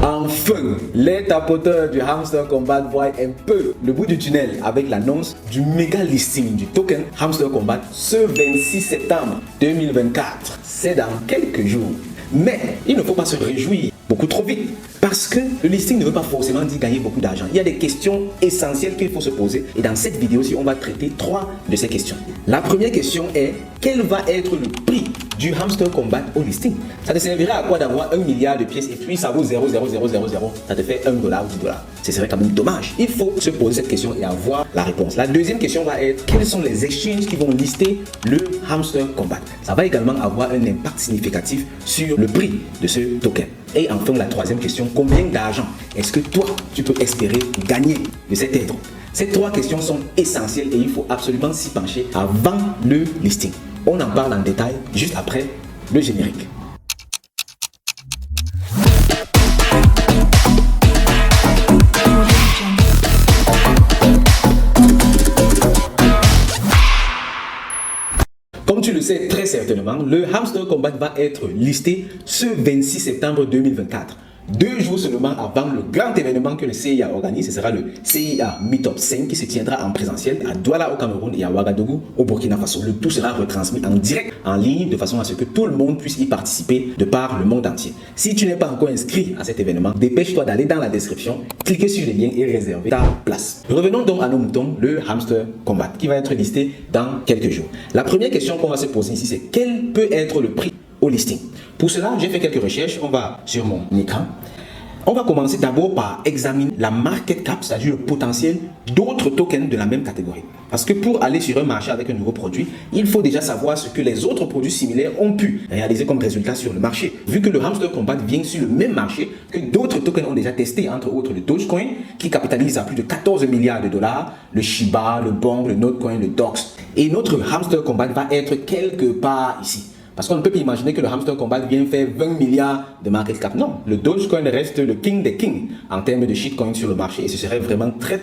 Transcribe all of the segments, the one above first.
Enfin, les tapoteurs du Hamster Combat voient un peu le bout du tunnel avec l'annonce du méga listing du token Hamster Combat ce 26 septembre 2024. C'est dans quelques jours. Mais il ne faut pas se réjouir beaucoup trop vite parce que le listing ne veut pas forcément dire gagner beaucoup d'argent. Il y a des questions essentielles qu'il faut se poser et dans cette vidéo-ci, on va traiter 3 de ces questions. La première question est: quel va être le prix du Hamster Combat au listing? Ça te servira à quoi d'avoir 1 milliard de pièces et puis ça vaut 0,0000, ça te fait $1 ou $10? Ce serait quand même dommage. Il faut se poser cette question et avoir la réponse. La deuxième question va être: quels sont les exchanges qui vont lister le Hamster Combat? Ça va également avoir un impact significatif sur le prix de ce token. Et enfin, la troisième question: combien d'argent est-ce que toi, tu peux espérer gagner de cet airdrop? Ces 3 questions sont essentielles et il faut absolument s'y pencher avant le listing. On en parle en détail juste après le générique. Comme tu le sais très certainement, le Hamster Combat va être listé ce 26 septembre 2024. 2 jours seulement avant le grand événement que le CIA organise. Ce sera le CIA Meetup 5 qui se tiendra en présentiel à Douala au Cameroun et à Ouagadougou au Burkina Faso. Le tout sera retransmis en direct en ligne de façon à ce que tout le monde puisse y participer de par le monde entier. Si tu n'es pas encore inscrit à cet événement, dépêche-toi d'aller dans la description, cliquer sur les liens et réserver ta place. Revenons donc à nos moutons, le Hamster Combat qui va être listé dans quelques jours. La première question qu'on va se poser ici, c'est: quel peut être le prix au listing? Pour cela, j'ai fait quelques recherches. On va sur mon écran. On va commencer d'abord par examiner la market cap, c'est-à-dire le potentiel d'autres tokens de la même catégorie. Parce que pour aller sur un marché avec un nouveau produit, il faut déjà savoir ce que les autres produits similaires ont pu réaliser comme résultat sur le marché. Vu que le Hamster Combat vient sur le même marché que d'autres tokens ont déjà testé, entre autres le Dogecoin, qui capitalise à plus de 14 milliards de dollars, le Shiba, le Bong, le Notecoin, le Dox. Et notre Hamster Combat va être quelque part ici. Parce qu'on ne peut pas imaginer que le Hamster Combat vient faire 20 milliards de market cap. Non, le Dogecoin reste le king des kings en termes de shitcoin sur le marché. Et ce serait vraiment très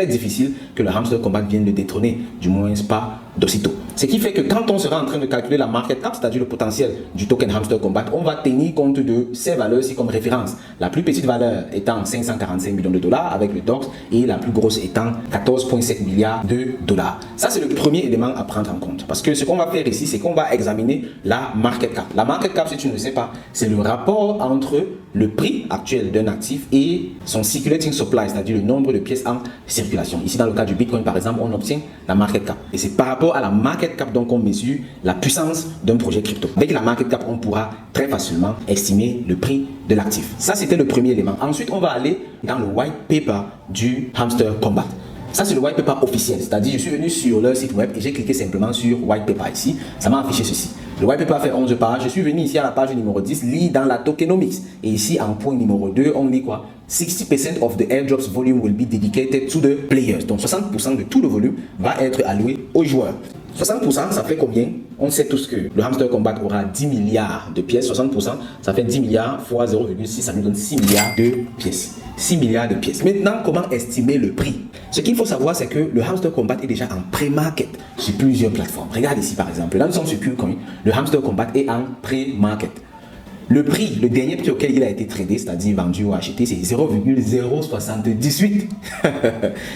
difficile que le Hamster Combat vienne le détrôner. Du moins pas d'aussitôt. Ce qui fait que quand on sera en train de calculer la market cap, c'est-à-dire le potentiel du token Hamster Combat, on va tenir compte de ces valeurs-ci comme référence. La plus petite valeur étant 545 millions de dollars avec le DOX et la plus grosse étant 14,7 milliards de dollars. Ça, c'est le premier élément à prendre en compte. Parce que ce qu'on va faire ici, c'est qu'on va examiner la market cap. La market cap, si tu ne le sais pas, c'est le rapport entre le prix actuel d'un actif et son circulating supply, c'est-à-dire le nombre de pièces en circulation. Ici, dans le cas du Bitcoin, par exemple, on obtient la market cap. Et c'est par rapport à la market cap donc on mesure la puissance d'un projet crypto. Avec la market cap, on pourra très facilement estimer le prix de l'actif. Ça, c'était le premier élément. Ensuite, on va aller dans le white paper du Hamster Combat. Ça, c'est le white paper officiel, c'est-à-dire je suis venu sur leur site web et j'ai cliqué simplement sur white paper ici. Ça m'a affiché ceci. Le white paper fait 11 pages. Je suis venu ici à la page numéro 10, lis dans la tokenomics. Et ici, en point numéro 2, on lit quoi? 60% of the airdrops volume will be dedicated to the players. Donc 60% de tout le volume va être alloué aux joueurs. 60%, ça fait combien? On sait tous que le Hamster Combat aura 10 milliards de pièces. 60%, ça fait 10 milliards fois 0,6, ça nous donne 6 milliards de pièces. 6 milliards de pièces. Maintenant, comment estimer le prix? Ce qu'il faut savoir, c'est que le Hamster Combat est déjà en pré-market sur plusieurs plateformes. Regarde ici par exemple. Là, nous sommes sur KuCoin. Le Hamster Combat est en pré-market. Le prix, le dernier prix auquel il a été tradé, c'est-à-dire vendu ou acheté, c'est 0,078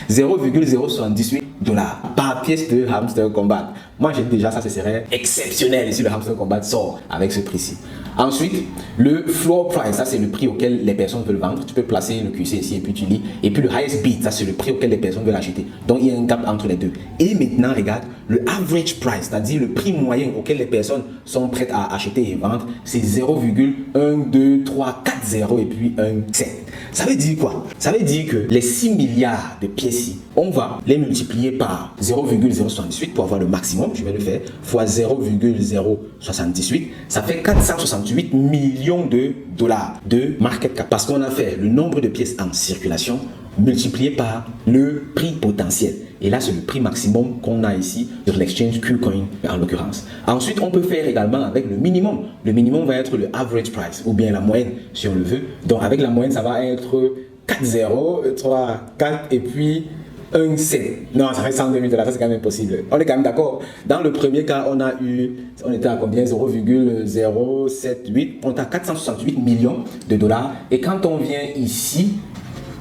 0,078 dollars par pièce de Hamster Combat. Moi, j'ai déjà ça, ce serait exceptionnel si le Hamster Combat sort avec ce prix-ci. Ensuite, le floor price, ça c'est le prix auquel les personnes veulent vendre. Tu peux placer le QC ici et puis tu lis. Et puis le highest bid, ça c'est le prix auquel les personnes veulent acheter. Donc il y a un gap entre les deux. Et maintenant, regarde, le average price, c'est-à-dire le prix moyen auquel les personnes sont prêtes à acheter et vendre, c'est 0,12340 et puis 1 cent. Ça veut dire quoi? Ça veut dire que les 6 milliards de pièces, on va les multiplier par 0,078 pour avoir le maximum. Je vais le faire fois 0,078. Ça fait 468 millions de dollars de market cap. Parce qu'on a fait le nombre de pièces en circulation multiplié par le prix potentiel. Et là, c'est le prix maximum qu'on a ici sur l'exchange KuCoin en l'occurrence. Ensuite, on peut faire également avec le minimum. Le minimum va être le average price ou bien la moyenne si on le veut. Donc, avec la moyenne, ça va être 4, 0, 3, 4 et puis 1 7. Non, ça fait 102 000 $, ça c'est quand même impossible. On est quand même d'accord. Dans le premier cas, on était à combien? 0,078. On est à 468 millions de dollars. Et quand on vient ici,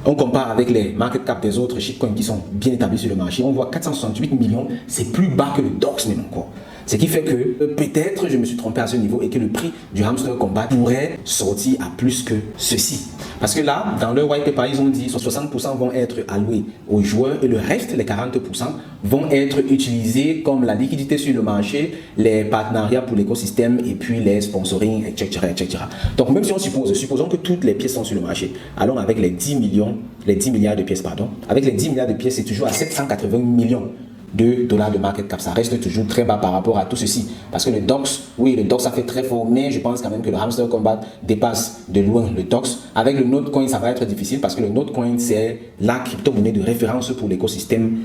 on compare avec les market cap des autres shitcoins qui sont bien établis sur le marché, on voit 468 millions, c'est plus bas que le DOX même encore. Ce qui fait que peut-être je me suis trompé à ce niveau et que le prix du Hamster Combat pourrait sortir à plus que ceci. Parce que là, dans leur white paper, ils ont dit que 60% vont être alloués aux joueurs et le reste, les 40%, vont être utilisés comme la liquidité sur le marché, les partenariats pour l'écosystème et puis les sponsoring, etc., etc. Donc même si on supposons que toutes les pièces sont sur le marché, allons avec les 10 milliards de pièces, pardon. Avec les 10 milliards de pièces, c'est toujours à 780 millions de dollars de market cap. Ça reste toujours très bas par rapport à tout ceci. Parce que le DOX, oui, le DOX ça fait très fort, mais je pense quand même que le Hamster Combat dépasse de loin le DOX. Avec le Notecoin, ça va être difficile parce que le Notecoin, c'est la crypto-monnaie de référence pour l'écosystème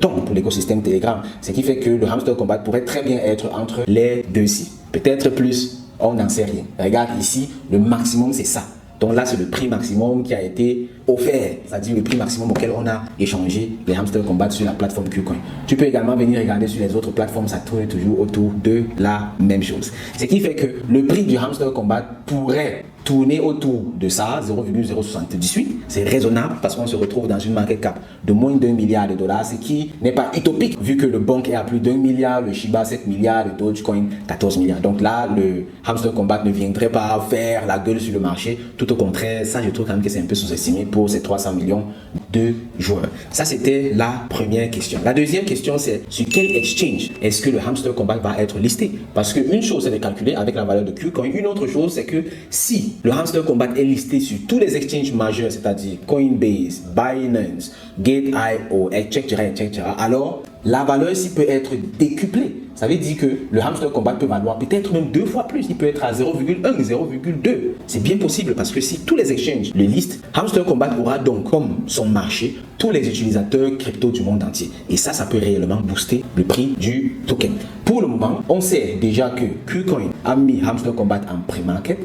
pour l'écosystème Telegram. Ce qui fait que le Hamster Combat pourrait très bien être entre les deux-ci. Peut-être plus, on n'en sait rien. Regarde ici, le maximum c'est ça. Donc là, c'est le prix maximum qui a été offert, c'est-à-dire le prix maximum auquel on a échangé les Hamster Combat sur la plateforme KuCoin. Tu peux également venir regarder sur les autres plateformes, ça tourne toujours autour de la même chose. Ce qui fait que le prix du Hamster Combat pourrait tourner autour de ça, 0,078. C'est raisonnable parce qu'on se retrouve dans une market cap de moins d'1 milliard de dollars, ce qui n'est pas utopique vu que le Bonk est à plus d'1 milliard, le Shiba 7 milliards, le Dogecoin 14 milliards. Donc là, le Hamster Combat ne viendrait pas faire la gueule sur le marché. Tout au contraire, ça je trouve quand même que c'est un peu sous-estimé pour ces 300 millions de joueurs. Ça c'était la première question. La deuxième question c'est sur quel exchange est-ce que le Hamster Combat va être listé? Parce qu'une chose c'est de calculer avec la valeur de KuCoin, une autre chose c'est que si le Hamster Combat est listé sur tous les exchanges majeurs, c'est-à-dire Coinbase, Binance, Gate.io, etc., etc., alors la valeur ici peut être décuplée. Ça veut dire que le Hamster Combat peut valoir peut-être même 2 fois plus. Il peut être à 0,1, 0,2. C'est bien possible parce que si tous les exchanges le listent, Hamster Combat aura donc comme son marché tous les utilisateurs crypto du monde entier. Et ça peut réellement booster le prix du token. Pour le moment, on sait déjà que KuCoin a mis Hamster Combat en pre-market.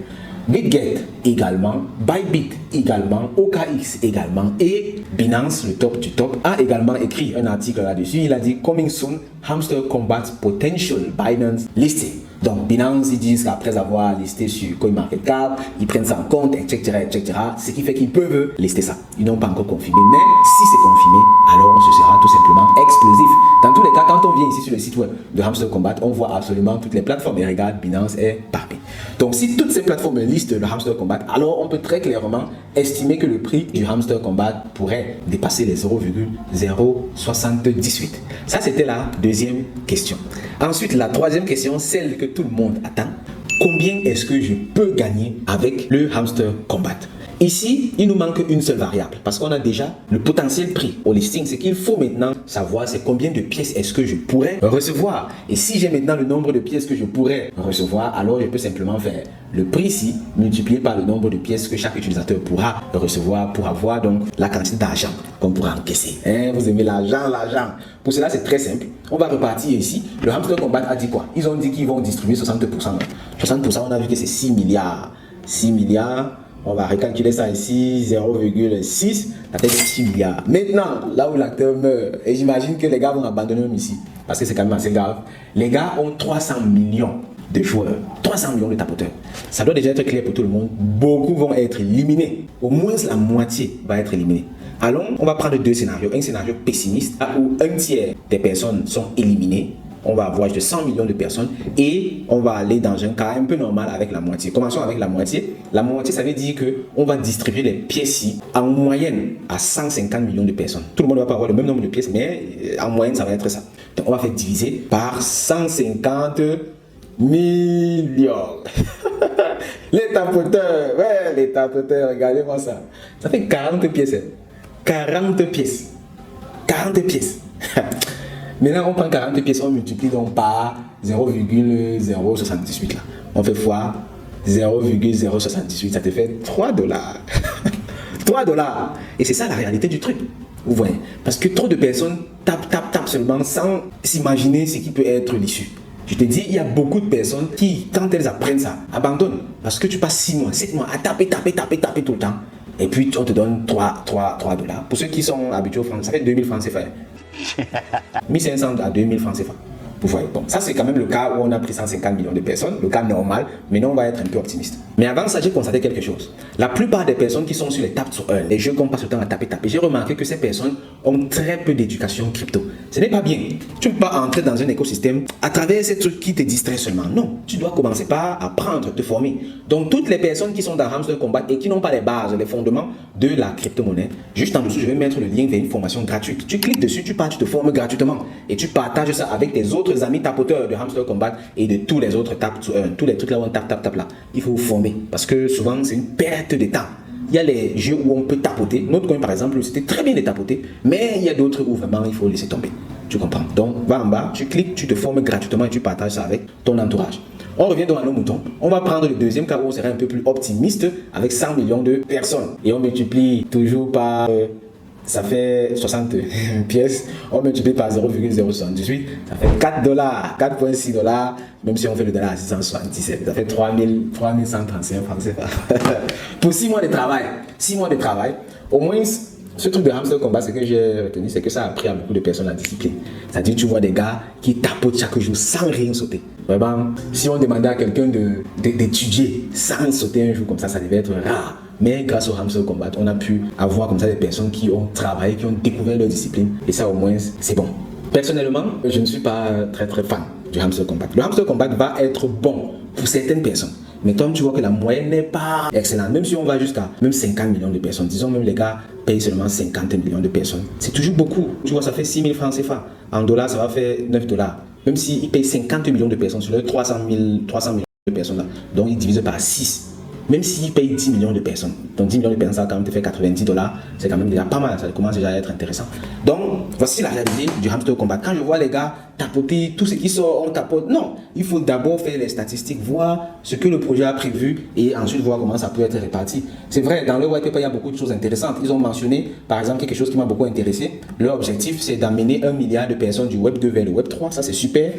BitGet également, Bybit également, OKX également et Binance, le top du top, a également écrit un article là-dessus. Il a dit « Coming soon, Hamster Combat Potential Binance Listing ». Donc Binance, ils disent qu'après avoir listé sur CoinMarketCap, ils prennent ça en compte, etc., etc. Ce qui fait qu'ils peuvent lister ça. Ils n'ont pas encore confirmé, mais si c'est confirmé, alors ce sera tout simplement explosif. Dans tous les cas, quand on vient ici sur le site web de Hamster Combat, on voit absolument toutes les plateformes. Et regarde, Binance est parmi. Donc si toutes ces plateformes listent le Hamster Combat, alors on peut très clairement estimer que le prix du Hamster Combat pourrait dépasser les 0,078. Ça, c'était la deuxième question. Ensuite, la troisième question, celle que tout le monde attend. Combien est-ce que je peux gagner avec le Hamster Combat? Ici, il nous manque une seule variable parce qu'on a déjà le potentiel prix au listing. Ce qu'il faut maintenant savoir, c'est combien de pièces est-ce que je pourrais recevoir. Et si j'ai maintenant le nombre de pièces que je pourrais recevoir, alors je peux simplement faire le prix ici multiplié par le nombre de pièces que chaque utilisateur pourra recevoir pour avoir donc la quantité d'argent qu'on pourra encaisser. Vous aimez l'argent, l'argent. Pour cela, c'est très simple. On va repartir ici. Le Hamster Combat a dit quoi? Ils ont dit qu'ils vont distribuer 60%. 60%, on a vu que c'est 6 milliards. 6 milliards. On va recalculer ça ici, 0,6, ça fait 6 milliards. Maintenant, là où l'acteur meurt, et j'imagine que les gars vont abandonner même ici, parce que c'est quand même assez grave, les gars ont 300 millions de joueurs, 300 millions de tapoteurs. Ça doit déjà être clair pour tout le monde. Beaucoup vont être éliminés. Au moins la moitié va être éliminée. Allons, on va prendre deux scénarios. Un scénario pessimiste, là où un tiers des personnes sont éliminées. On va avoir de 100 millions de personnes et on va aller dans un cas un peu normal avec la moitié. Commençons avec la moitié. La moitié, ça veut dire qu'on va distribuer les pièces en moyenne à 150 millions de personnes. Tout le monde ne va pas avoir le même nombre de pièces, mais en moyenne, ça va être ça. Donc, on va faire diviser par 150 millions. Les tapoteurs, ouais, les tapoteurs, regardez-moi ça. Ça fait 40 pièces. 40 pièces. 40 pièces. Maintenant, on prend 40 pièces, on multiplie donc par 0,078 là. On fait fois 0,078, ça te fait 3 dollars. 3 dollars. Et c'est ça la réalité du truc. Vous voyez? Parce que trop de personnes tapent seulement sans s'imaginer ce qui peut être l'issue. Je te dis, il y a beaucoup de personnes qui, quand elles apprennent ça, abandonnent. Parce que tu passes 6 mois, 7 mois à taper tout le temps. et puis on te donne 3 dollars. Pour ceux qui sont habitués au franc, ça fait 2000 francs CFA. 1500 à 2000 francs CFA. Vous voyez, bon, ça c'est quand même le cas où on a pris 150 millions de personnes, le cas normal, mais non, on va être un peu optimiste. Mais avant ça, j'ai constaté quelque chose. La plupart des personnes qui sont sur les tables sur Earn, les jeux qu'on passe le temps à taper, j'ai remarqué que ces personnes ont très peu d'éducation crypto. Ce n'est pas bien. Tu ne peux pas entrer dans un écosystème à travers ces trucs qui te distraient seulement. Non, tu dois commencer par apprendre, te former. Donc toutes les personnes qui sont dans Hamster Combat et qui n'ont pas les bases, les fondements de la crypto-monnaie, juste en dessous, je vais mettre le lien vers une formation gratuite. Tu cliques dessus, tu pars, tu te formes gratuitement et tu partages ça avec tes autres amis tapoteurs de Hamster Combat et de tous les autres tapes, tous les trucs là où on tape là. Il faut vous former parce que souvent c'est une perte de temps. Il y a les jeux où on peut tapoter. Notre coin par exemple, c'était très bien de tapoter, mais il y a d'autres où vraiment il faut laisser tomber. Tu comprends? Donc va en bas, tu cliques, tu te formes gratuitement et tu partages ça avec ton entourage. On revient donc à nos moutons. On va prendre le deuxième cas où on serait un peu plus optimiste avec 100 millions de personnes. Et on multiplie toujours par... ça fait 60 pièces, on multiplie par 0,078, ça fait 4 dollars, 4,6 dollars, même si on fait le dollar à 677, ça fait 3135 francs CFA. Pour 6 mois de travail, 6 mois de travail, au moins, ce truc de Hamster Combat, ce que j'ai retenu, c'est que ça a appris à beaucoup de personnes la discipline. C'est-à-dire, tu vois des gars qui tapotent chaque jour sans rien sauter. Vraiment, si on demandait à quelqu'un d'étudier sans sauter un jour comme ça devait être rare. Mais grâce au Hamster Combat, on a pu avoir comme ça des personnes qui ont travaillé, qui ont découvert leur discipline. Et ça, au moins, c'est bon. Personnellement, je ne suis pas très fan du Hamster Combat. Le Hamster Combat va être bon pour certaines personnes. Mais comme tu vois que la moyenne n'est pas excellente, même si on va jusqu'à même 50 millions de personnes, disons même les gars payent seulement 50 millions de personnes, c'est toujours beaucoup. Tu vois, ça fait 6 000 francs CFA. En dollars, ça va faire 9 dollars. Même s'ils payent 50 millions de personnes sur les 300 millions de personnes là, donc ils divisent par 6. Même s'ils payent 10 millions de personnes, donc 10 millions de personnes, ça va quand même te faire 90 dollars, c'est quand même déjà pas mal, ça commence déjà à être intéressant. Donc, voici la réalité du Hamster Combat. Quand je vois les gars tapoter, tout ce qui sort, on tapote. Non, il faut d'abord faire les statistiques, voir ce que le projet a prévu et ensuite voir comment ça peut être réparti. C'est vrai, dans le white paper, il y a beaucoup de choses intéressantes. Ils ont mentionné, par exemple, quelque chose qui m'a beaucoup intéressé. Leur objectif, c'est d'amener 1 milliard de personnes du Web 2 vers le Web 3. Ça, c'est super.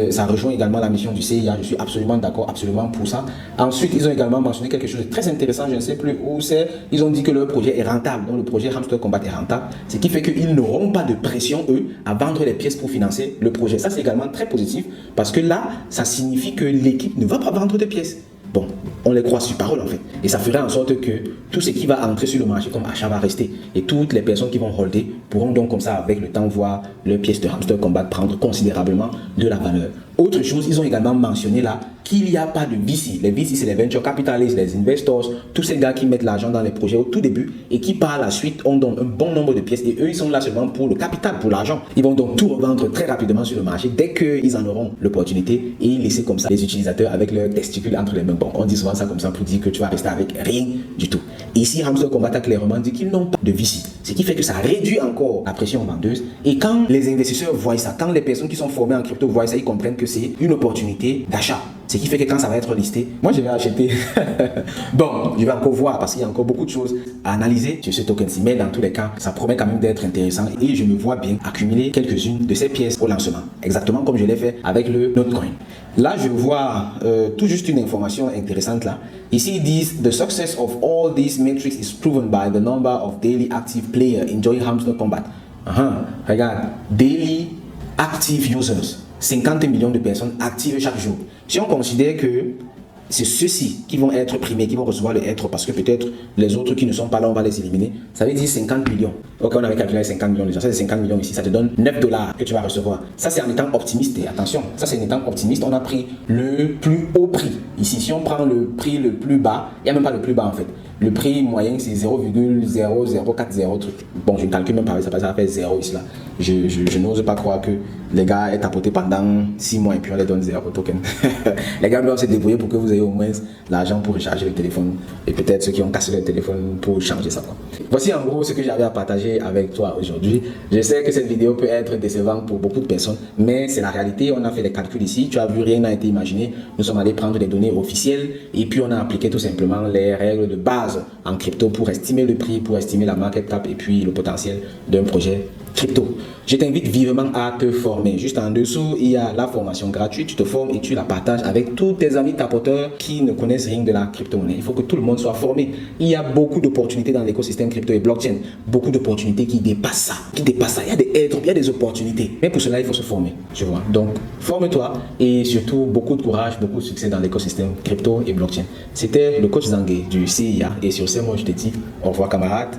Ça rejoint également la mission du CIA. Je suis absolument d'accord, absolument pour ça. Ensuite, ils ont également mentionné quelque chose de très intéressant. Je ne sais plus où c'est. Ils ont dit que leur projet est rentable. Donc, le projet Hamster Combat est rentable. Ce qui fait qu'ils n'auront pas de pression, eux, à vendre les pièces pour financer le projet. Ça, c'est également très positif parce que là, ça signifie que l'équipe ne va pas vendre de pièces. Bon, on les croit sur parole en fait. Et ça ferait en sorte que tout ce qui va entrer sur le marché comme achat va rester. Et toutes les personnes qui vont holder pourront donc comme ça, avec le temps, voir leurs pièces de Hamster Combat prendre considérablement de la valeur. Autre chose, ils ont également mentionné là qu'il n'y a pas de VC. Les VC, c'est les venture capitalists, les investors, tous ces gars qui mettent l'argent dans les projets au tout début et qui par la suite ont donc un bon nombre de pièces. Et eux, ils sont là seulement pour le capital, pour l'argent. Ils vont donc tout revendre très rapidement sur le marché dès qu'ils en auront l'opportunité et laisser comme ça les utilisateurs avec leurs testicules entre les mains. Bon, on dit souvent ça comme ça pour dire que tu vas rester avec rien du tout. Ici, Hamster Combat a clairement dit qu'ils n'ont pas de VC. Ce qui fait que ça réduit encore la pression vendeuse. Et quand les investisseurs voient ça, quand les personnes qui sont formées en crypto voient ça, ils comprennent que c'est une opportunité d'achat. Ce qui fait que quand ça va être listé, moi je vais acheter. Bon, je vais encore voir parce qu'il y a encore beaucoup de choses à analyser sur ce token-ci. Mais dans tous les cas, ça promet quand même d'être intéressant et je me vois bien accumuler quelques-unes de ces pièces au lancement. Exactement comme je l'ai fait avec le Notcoin. Là, je vois tout juste une information intéressante là. Ici, ils disent The success of all these metrics is proven by the number of daily active players enjoying Hamster Combat. Regarde, daily active users. 50 millions de personnes actives chaque jour. Si on considère que c'est ceux-ci qui vont être primés, qui vont recevoir le être parce que peut-être les autres qui ne sont pas là, on va les éliminer, ça veut dire 50 millions. Ok, on avait calculé 50 millions déjà, ça c'est 50 millions ici, ça te donne 9 dollars que tu vas recevoir. Ça c'est en étant optimiste, et attention, ça c'est en étant optimiste, on a pris le plus haut prix. Ici, si on prend le prix le plus bas, il n'y a même pas le plus bas en fait. Le prix moyen c'est 0,0040 truc. Bon, je ne calcule même pas, ça va faire 0 ici là. Je n'ose pas croire que les gars aient tapoté pendant 6 mois et puis on les donne 0 token. Les gars doivent se débrouiller pour que vous ayez au moins l'argent pour recharger le téléphone et peut-être ceux qui ont cassé le téléphone pour changer ça quoi. Voici en gros ce que j'avais à partager avec toi aujourd'hui. Je sais que cette vidéo peut être décevante pour beaucoup de personnes, mais c'est la réalité. On a fait les calculs ici, tu as vu, rien n'a été imaginé. Nous sommes allés prendre des données officielles et puis on a appliqué tout simplement les règles de base en crypto pour estimer le prix, pour estimer la market cap et puis le potentiel d'un projet crypto. Je t'invite vivement à te former. Juste en dessous, il y a la formation gratuite. Tu te formes et tu la partages avec tous tes amis tapoteurs qui ne connaissent rien de la crypto-monnaie. Il faut que tout le monde soit formé. Il y a beaucoup d'opportunités dans l'écosystème crypto et blockchain. Beaucoup d'opportunités qui dépassent ça. Il y a des airdrops, il y a des opportunités. Mais pour cela, il faut se former. Tu vois. Donc, forme-toi et surtout beaucoup de courage, beaucoup de succès dans l'écosystème crypto et blockchain. C'était le coach Zangué du CIA. Et sur ce, moi, je te dis au revoir, camarades.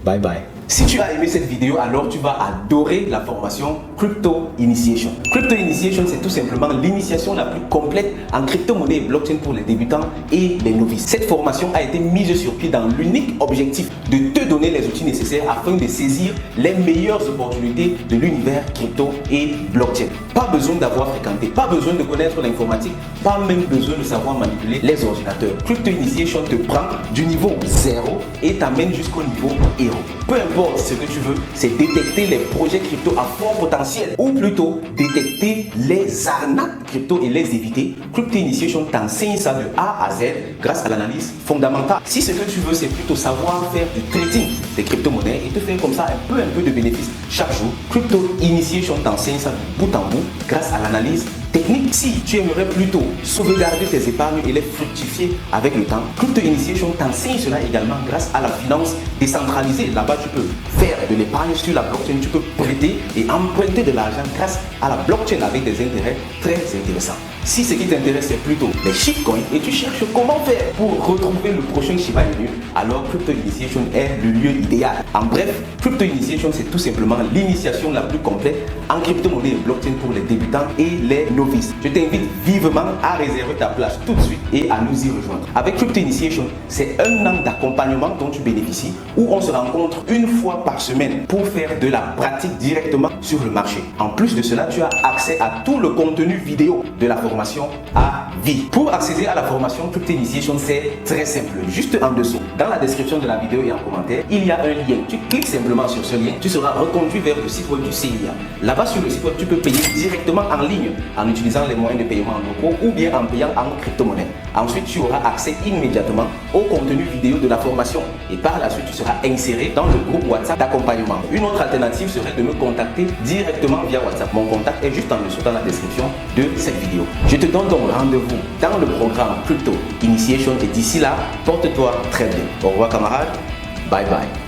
Bye bye. Si tu as aimé cette vidéo, alors tu vas adorer la formation Crypto Initiation. Crypto Initiation, c'est tout simplement l'initiation la plus complète en crypto-monnaie et blockchain pour les débutants et les novices. Cette formation a été mise sur pied dans l'unique objectif de te donner les outils nécessaires afin de saisir les meilleures opportunités de l'univers crypto et blockchain. Pas besoin d'avoir fréquenté, pas besoin de connaître l'informatique, pas même besoin de savoir manipuler les ordinateurs. Crypto Initiation te prend du niveau 0 et t'amène jusqu'au niveau héros. Peu importe ce que tu veux, c'est détecter les projets crypto à fort potentiel ou plutôt détecter les arnaques crypto et les éviter. Crypto Initiation t'enseigne ça de A à Z grâce à l'analyse fondamentale. Si ce que tu veux, c'est plutôt savoir faire du trading des crypto-monnaies et te faire comme ça un peu de bénéfices chaque jour, Crypto Initiation t'enseigne ça de bout en bout grâce à l'analyse technique. Si tu aimerais plutôt sauvegarder tes épargnes et les fructifier avec le temps, Crypto Initiation t'enseigne cela également grâce à la finance décentralisée. Là-bas, tu peux faire de l'épargne sur la blockchain, tu peux prêter et emprunter de l'argent grâce à la blockchain avec des intérêts très intéressants. Si ce qui t'intéresse c'est plutôt les shitcoins et tu cherches comment faire pour retrouver le prochain Shiba Inu, alors Crypto Initiation est le lieu idéal. En bref, Crypto Initiation c'est tout simplement l'initiation la plus complète en crypto-monnaie et blockchain pour les débutants et les novices. Je t'invite vivement à réserver ta place tout de suite et à nous y rejoindre. Avec Crypto Initiation, c'est un an d'accompagnement dont tu bénéficies où on se rencontre une fois par semaine pour faire de la pratique directement sur le marché. En plus de cela, tu as accès à tout le contenu vidéo de la formation à vie. Pour accéder à la formation Crypto Initiation, c'est très simple. Juste en dessous, dans la description de la vidéo et en commentaire, il y a un lien. Tu cliques simplement sur ce lien, tu seras reconduit vers le site web du CIA. Là-bas sur le site web, tu peux payer directement en ligne en utilisant les moyens de paiement locaux ou bien en payant en crypto-monnaie. Ensuite, tu auras accès immédiatement au contenu vidéo de la formation et par la suite, tu seras inséré dans le groupe WhatsApp d'accompagnement. Une autre alternative serait de me contacter directement via WhatsApp. Mon contact est juste en dessous dans la description de cette vidéo. Je te donne donc rendez-vous dans le programme Crypto Initiation et d'ici là, porte-toi très bien. Au revoir camarades, bye bye.